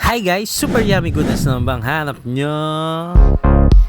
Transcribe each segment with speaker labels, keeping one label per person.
Speaker 1: Hi guys, super yummy goodness naman bang hanap nyo?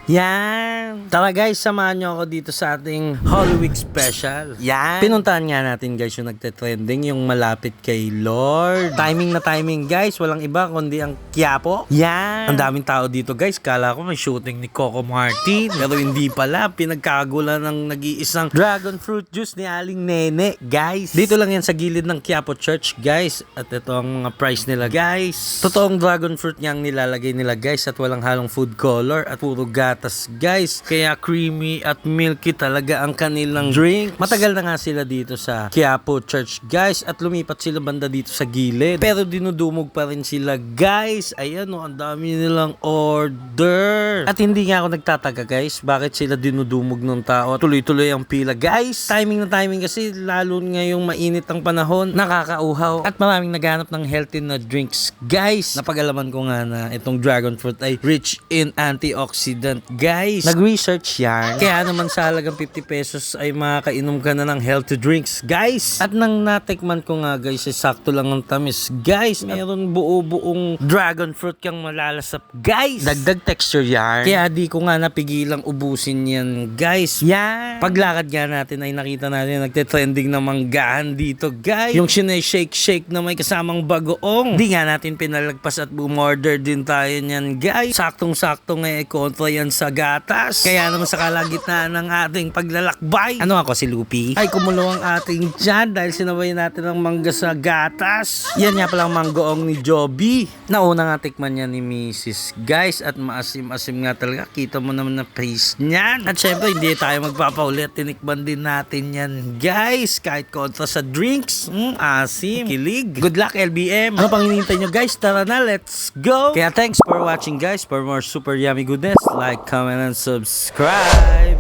Speaker 1: Yan! Tara guys, samahan nyo ako dito sa ating Holy Week special. Yan! Pinuntahan nga natin guys yung nagte-trending, yung malapit kay Lord. Timing na timing guys, walang iba kundi ang Quiapo. Yan! Ang daming tao dito guys, kala ko may shooting ni Coco Martin. Pero hindi pala, pinagkagulan ng nag-iisang dragon fruit juice ni Aling Nene. Guys, dito lang yan sa gilid ng Quiapo Church guys. At ito ang mga price nila guys. Totoong dragon fruit niyang nilalagay nila guys at walang halong food color at puro gatas guys. Kaya creamy at milky talaga ang kanilang drink. Matagal na nga sila dito sa Quiapo Church guys at lumipat sila banda dito sa gilid. Pero dinudumog pa rin sila guys. Ayan o, ang dami nilang order. At hindi nga ako nagtataka guys, bakit sila dinudumog ng tao. Tuloy-tuloy ang pila guys. Timing na timing kasi lalo ngayong mainit ang panahon, nakakauhaw at maraming naghanap ng healthy na drinks guys. Napag-alaman ko nga na itong dragon fruit ay rich in antioxidant guys. Nag-research yan. Kaya naman sa halagang 50 pesos ay makakainom ka na ng healthy drinks guys. At nang natikman ko nga guys, ay sakto lang ang tamis guys. Meron buo-buong dragon fruit kang malalasap guys. Dagdag texture yan. Kaya di ko nga napigilang ubusin yan guys. Yan. Paglakad nga natin ay nakita natin nagte-trending na manggahan dito guys. Yung sinay-shake-shake na may kasamang bagoong. Di nga natin pinalagpas at bumorder din tayo niyan guys. Saktong-sakto nga kontra yan sa gatas. Kaya naman sa kalagitnaan ng ating paglalakbay. Ano ako si Lupi? Ay kumulo ang ating tiyan dahil sinabay natin ang mangga sa gatas. Yan nga palang manggoong ni Joby. Nauna nga tikman niya ni Mrs. guys at maasim-asim nga talaga. Kita mo naman na face niyan. At syempre hindi tayo magpapaulit. Tinikman din natin yan guys. Kahit kontra sa drinks. Asim. Kilig. Good luck LBM. Ano pang hinihintay nyo guys? Tara na, let's go! Kaya thanks for watching guys. For more super yummy goodness, like, comment, and subscribe.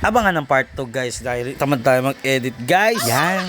Speaker 1: Abangan ng part 2 guys dahil tamad tayo mag-edit guys. Yan.